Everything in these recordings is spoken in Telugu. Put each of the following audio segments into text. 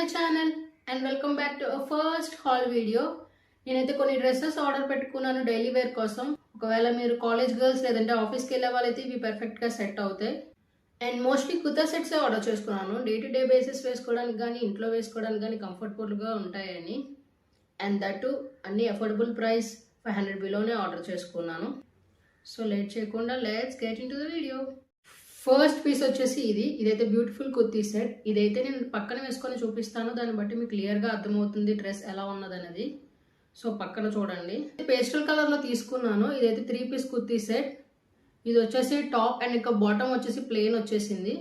my channel and welcome back to our first haul video. నేనైతే కొన్ని డ్రెస్సెస్ ఆర్డర్ పెట్టుకున్నాను డైలీ వేర్ కోసం. ఒకవేళ మీరు కాలేజ్ గర్ల్స్ లేదంటే ఆఫీస్కి వెళ్ళే వాళ్ళైతే ఇవి పర్ఫెక్ట్గా సెట్ అవుతాయి. అండ్ మోస్ట్లీ కుర్తా సెట్సే ఆర్డర్ చేసుకున్నాను. డే టు డే బేసిస్ వేసుకోవడానికి కానీ ఇంట్లో వేసుకోవడానికి కానీ కంఫర్టబుల్గా ఉంటాయని. అండ్ దట్ అన్ని అఫోర్డబుల్ ప్రైస్ 500 బిలోనే ఆర్డర్ చేసుకున్నాను. సో లేట్ చేయకుండా let's get in to the video. First piece వచ్చేసి ఇదైతే బ్యూటిఫుల్ కుర్తీ సెట్. ఇదైతే నేను పక్కన వేసుకొని చూపిస్తాను, దాన్ని బట్టి మీకు క్లియర్గా అర్థమవుతుంది డ్రెస్ ఎలా ఉన్నదనేది. సో పక్కన చూడండి, పేస్టల్ కలర్లో తీసుకున్నాను. ఇదైతే 3 పీస్ కుర్తీ సెట్. ఇది వచ్చేసి టాప్ అండ్ ఇంకా బాటమ్ వచ్చేసి ప్లెయిన్ వచ్చేసింది.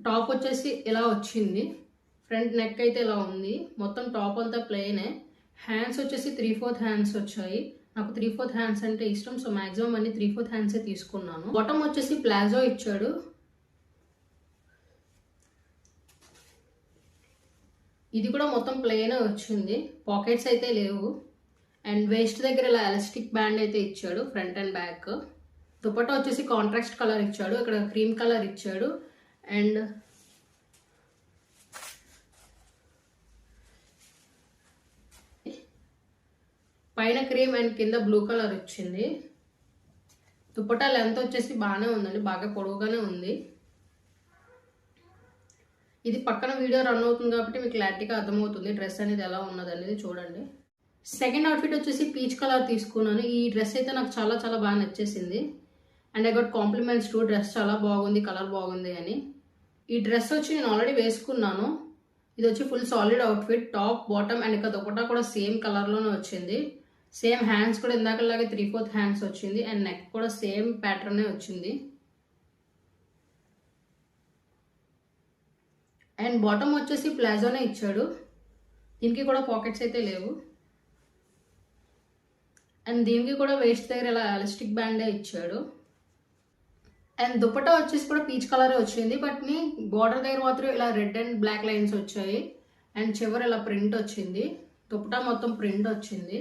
టాప్ వచ్చేసి ఇలా వచ్చింది, ఫ్రంట్ నెక్ అయితే ఇలా ఉంది. మొత్తం టాప్ అంతా ప్లెయినే. హ్యాండ్స్ వచ్చేసి 3/4 హ్యాండ్స్ వచ్చాయి. నాకు 3/4 హ్యాండ్స్ అంటే ఇష్టం, సో మాక్సిమం అన్ని 3/4 హ్యాండ్సే తీసుకున్నాను. బాటమ్ వచ్చేసి ప్లాజో ఇచ్చాడు. ఇది కూడా మొత్తం ప్లెయిన్ వచ్చింది, పాకెట్స్ అయితే లేవు. అండ్ వేస్ట్ దగ్గర ఇలా ఎలాస్టిక్ బ్యాండ్ అయితే ఇచ్చాడు ఫ్రంట్ అండ్ బ్యాక్. దుపట్టా వచ్చేసి కాంట్రాస్ట్ కలర్ ఇచ్చాడు, ఇక్కడ క్రీమ్ కలర్ ఇచ్చాడు. అండ్ పైన క్రీమ్ అండ్ కింద బ్లూ కలర్ వచ్చింది. దుపట్టా లెంత్ వచ్చేసి బాగానే ఉందండి, బాగా పొడవుగానే ఉంది. ఇది పక్కన వీడియో రన్ అవుతుంది కాబట్టి మీకు క్లారిటీగా అర్థమవుతుంది డ్రెస్ అనేది ఎలా ఉన్నది అనేది. చూడండి, సెకండ్ అవుట్ఫిట్ వచ్చేసి పీచ్ కలర్ తీసుకున్నాను. ఈ డ్రెస్ అయితే నాకు చాలా చాలా బాగా నచ్చేసింది. And I got compliments to dress చాలా బాగుంది, కలర్ బాగుంది అని. ఈ డ్రెస్ వచ్చి నేను ఆల్రెడీ వేసుకున్నాను. ఇది వచ్చి full solid outfit, top bottom and ఇంకా దుపట్టా కూడా సేమ్ కలర్లోనే వచ్చింది. సేమ్ హ్యాండ్స్ కూడా ఇందాకలాగే 3/4 హ్యాండ్స్ వచ్చింది. అండ్ నెక్ కూడా సేమ్ ప్యాటర్నే వచ్చింది. అండ్ బాటమ్ వచ్చేసి ప్లాజోనే ఇచ్చాడు, దీనికి కూడా పాకెట్స్ అయితే లేవు. అండ్ దీనికి కూడా వేస్ట్ దగ్గర ఇలా ఎలాస్టిక్ బ్యాండే ఇచ్చాడు. అండ్ దుపట్టా వచ్చేసి కూడా పీచ్ కలరే వచ్చింది, బట్ మీ బార్డర్ దగ్గర మాత్రం ఇలా రెడ్ అండ్ బ్లాక్ లైన్స్ వచ్చాయి. అండ్ చివరి ఇలా ప్రింట్ వచ్చింది. దుపట్టా మొత్తం ప్రింట్ వచ్చింది.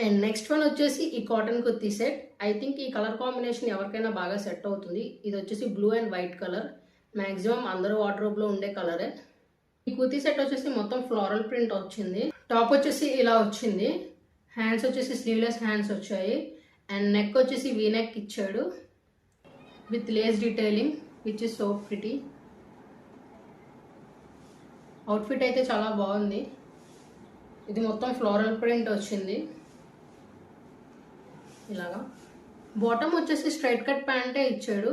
అండ్ నెక్స్ట్ వన్ వచ్చేసి ఈ cotton kurti set. I think ఈ కలర్ కాంబినేషన్ ఎవరికైనా బాగా సెట్ అవుతుంది. ఇది వచ్చేసి blue and white colour, maximum అందరూ వార్డ్రోబ్లో ఉండే కలరే. ఈ కుర్తీ సెట్ వచ్చేసి మొత్తం ఫ్లోరల్ ప్రింట్ వచ్చింది. టాప్ వచ్చేసి ఇలా వచ్చింది. హ్యాండ్స్ వచ్చేసి స్లీవ్లెస్ హ్యాండ్స్ వచ్చాయి. అండ్ నెక్ వచ్చేసి వీ నెక్ ఇచ్చాడు with lace detailing which is so pretty. Outfit అయితే చాలా బాగుంది. ఇది మొత్తం ఫ్లోరల్ ప్రింట్ వచ్చింది ఇలాగా. బాటమ్ వచ్చేసి స్ట్రైట్ కట్ ప్యాంటే ఇచ్చాడు.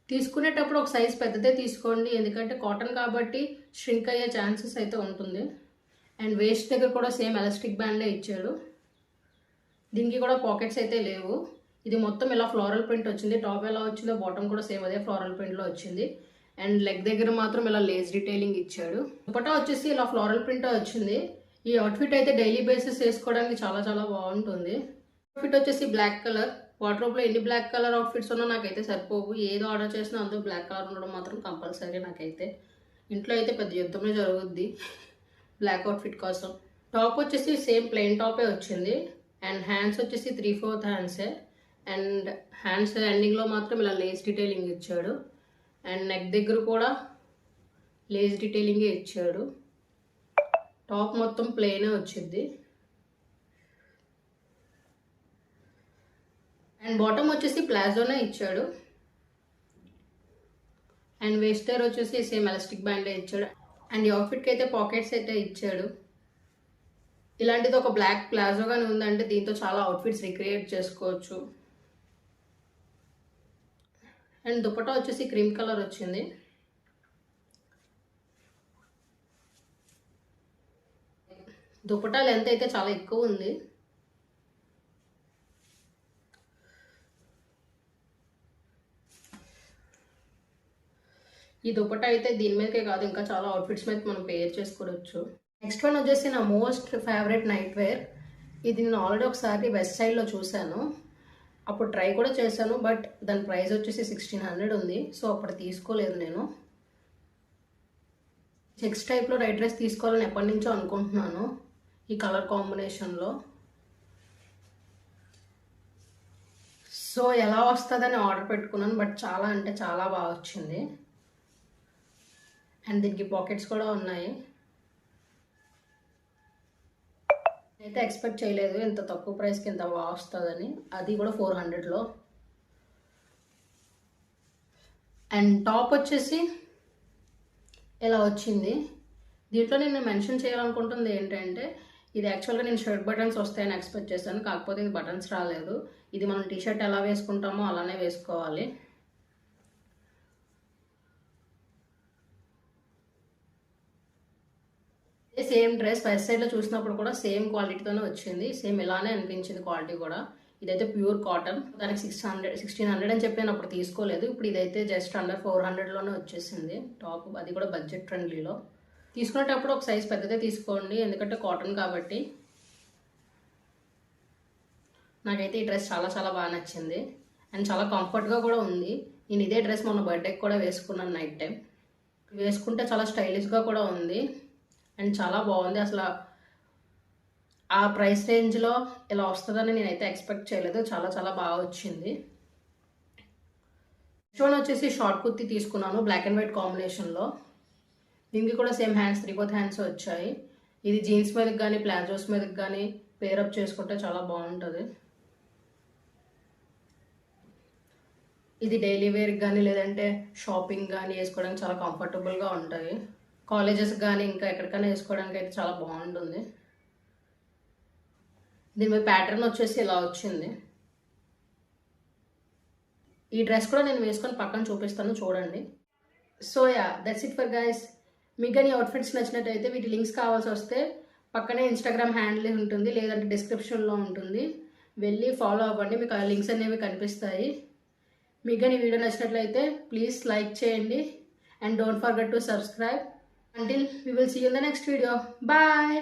తీసుకునేటప్పుడు ఒక సైజ్ పెద్దదే తీసుకోండి, ఎందుకంటే కాటన్ కాబట్టి ష్రింక్ అయ్యే ఛాన్సెస్ అయితే ఉంటుంది. అండ్ వేస్ట్ దగ్గర కూడా సేమ్ ఎలాస్టిక్ బ్యాండే ఇచ్చాడు. దీనికి కూడా పాకెట్స్ అయితే లేవు. ఇది మొత్తం ఇలా ఫ్లోరల్ ప్రింట్ వచ్చింది. టాప్ ఎలా వచ్చిందో బాటమ్ కూడా సేమ్ అదే ఫ్లోరల్ ప్రింట్లో వచ్చింది. అండ్ లెగ్ దగ్గర మాత్రం ఇలా లేస్ డీటెయిలింగ్ ఇచ్చాడు. దుపట్టా వచ్చేసి ఇలా ఫ్లోరల్ ప్రింట్ వచ్చింది. ఈ అవుట్ఫిట్ అయితే డైలీ బేసిస్ వేసుకోవడానికి చాలా చాలా బాగుంటుంది. అవుట్ఫిట్ వచ్చేసి బ్లాక్ కలర్. వార్డ్రోబ్లో ఎన్ని బ్లాక్ కలర్ అవుట్ఫిట్స్ ఉన్నా నాకైతే సరిపోవు. ఏదో ఆర్డర్ చేసినా అందులో బ్లాక్ కలర్ ఉండడం మాత్రం కంపల్సరీ. నాకైతే ఇంట్లో అయితే పెద్ద యుద్ధమే జరుగుద్ది బ్లాక్ అవుట్ఫిట్ కోసం. టాప్ వచ్చేసి సేమ్ ప్లెయిన్ టాపే వచ్చింది. అండ్ హ్యాండ్స్ వచ్చేసి 3/4 హ్యాండ్సే. అండ్ హ్యాండ్స్ ఎండింగ్లో మాత్రం ఇలా లేస్ డీటెయిలింగ్ ఇచ్చాడు. అండ్ నెక్ దగ్గర కూడా లేస్ డీటెయిలింగే ఇచ్చాడు. టాప్ మొత్తం ప్లెయినే వచ్చింది. అండ్ బాటమ్ వచ్చేసి ప్లాజోనే ఇచ్చాడు. అండ్ వేస్ట్ దగ్గర వచ్చేసి సేమ్ ఎలాస్టిక్ బ్యాండే ఇచ్చాడు. అండ్ ఈ అవుట్ఫిట్కి అయితే పాకెట్స్ అయితే ఇచ్చాడు. ఇలాంటిది ఒక బ్లాక్ ప్లాజో కానీ ఉందంటే దీంతో చాలా అవుట్ఫిట్స్ రిక్రియేట్ చేసుకోవచ్చు. అండ్ దుపట్టా వచ్చేసి క్రీమ్ కలర్ వచ్చింది. దుపట్టా లెంత్ అయితే చాలా ఎక్కువ ఉంది. ఈ దుపట్టా అయితే దీని మీదకే కాదు, ఇంకా చాలా అవుట్ఫిట్స్ మీద మనం పేర్ చేసుకోవచ్చు. నెక్స్ట్ వన్ వచ్చేసి నా మోస్ట్ ఫేవరెట్ నైట్ వేర్. ఇది నేను ఆల్రెడీ ఒకసారి వెస్ట్ సైడ్లో చూశాను, అప్పుడు ట్రై కూడా చేశాను. బట్ దాని ప్రైస్ వచ్చేసి 1600 ఉంది. సో అప్పుడు తీసుకోలేదు నేను. చెక్స్ టైప్లో నైట్ డ్రెస్ తీసుకోవాలని ఎప్పటి నుంచో అనుకుంటున్నాను ఈ కలర్ కాంబినేషన్లో. సో ఎలా వస్తుందని ఆర్డర్ పెట్టుకున్నాను, బట్ చాలా అంటే చాలా బాగా వచ్చింది. అండ్ దీనికి పాకెట్స్ కూడా ఉన్నాయి. అయితే ఎక్స్పెక్ట్ చేయలేదు ఇంత తక్కువ ప్రైస్కి ఇంత బాగా వస్తుందని, అది కూడా 400లో. అండ్ టాప్ వచ్చేసి ఇలా వచ్చింది. దీంట్లో నేను మెన్షన్ చేయాలనుకుంటుంది ఏంటంటే, ఇది యాక్చువల్గా నేను షర్ట్ బటన్స్ వస్తాయని ఎక్స్పెక్ట్ చేశాను, కాకపోతే ఇది బటన్స్ రాలేదు. ఇది మనం టీషర్ట్ ఎలా వేసుకుంటామో అలానే వేసుకోవాలి. సేమ్ డ్రెస్ ఫస్ట్ సైడ్లో చూసినప్పుడు కూడా సేమ్ క్వాలిటీతోనే వచ్చింది, సేమ్ ఇలానే అనిపించింది క్వాలిటీ కూడా. ఇదైతే ప్యూర్ కాటన్. దానికి 1600 అని చెప్పి నేను అప్పుడు తీసుకోలేదు. ఇప్పుడు ఇదైతే జస్ట్ అండర్ 400లోనే వచ్చేసింది టాప్, అది కూడా బడ్జెట్ ఫ్రెండ్లీలో. తీసుకునేటప్పుడు ఒక సైజ్ పెద్దదే తీసుకోండి, ఎందుకంటే కాటన్ కాబట్టి. నాకైతే ఈ డ్రెస్ చాలా చాలా బాగా నచ్చింది అండ్ చాలా కంఫర్ట్గా కూడా ఉంది. నేను ఇదే డ్రెస్ మొన్న బర్త్డేకి కూడా వేసుకున్నాను నైట్ టైం. వేసుకుంటే చాలా స్టైలిష్గా కూడా ఉంది అండ్ చాలా బాగుంది. అసలు ఆ ప్రైస్ రేంజ్లో ఇలా వస్తుందని నేనైతే ఎక్స్పెక్ట్ చేయలేదు. చాలా చాలా బాగా వచ్చింది. నెక్స్ట్ వచ్చేసి షార్ట్ కుర్తీ తీసుకున్నాను బ్లాక్ అండ్ వైట్ కాంబినేషన్లో. దీనికి కూడా సేమ్ హ్యాండ్స్ 3/4 హ్యాండ్స్ వచ్చాయి. ఇది జీన్స్ మీదకి కానీ ప్లాజోస్ మీదకి కానీ పేరప్ చేసుకుంటే చాలా బాగుంటుంది. ఇది డైలీ వేర్కి కానీ లేదంటే షాపింగ్ కానీ వేసుకోవడానికి చాలా కంఫర్టబుల్గా ఉంటుంది. కాలేజెస్ కానీ ఇంకా ఎక్కడికైనా వేసుకోవడానికి అయితే చాలా బాగుంటుంది. దీని మీద ప్యాటర్న్ వచ్చేసి ఇలా వచ్చింది. ఈ డ్రెస్ కూడా నేను వేసుకొని పక్కన చూపిస్తాను, చూడండి. So yeah, that's it for guys. మీకు కానీ అవుట్ఫిట్స్ నచ్చినట్టయితే వీటి లింక్స్ కావాల్సి వస్తే పక్కనే ఇన్స్టాగ్రామ్ హ్యాండిల్ ఉంటుంది, లేదంటే డిస్క్రిప్షన్లో ఉంటుంది, వెళ్ళి ఫాలో అవ్వండి. మీకు ఆ లింక్స్ అనేవి కనిపిస్తాయి. మీకు కానీ వీడియో నచ్చినట్లయితే ప్లీజ్ లైక్ చేయండి and don't forget to subscribe. Until we will see you in the next video. Bye.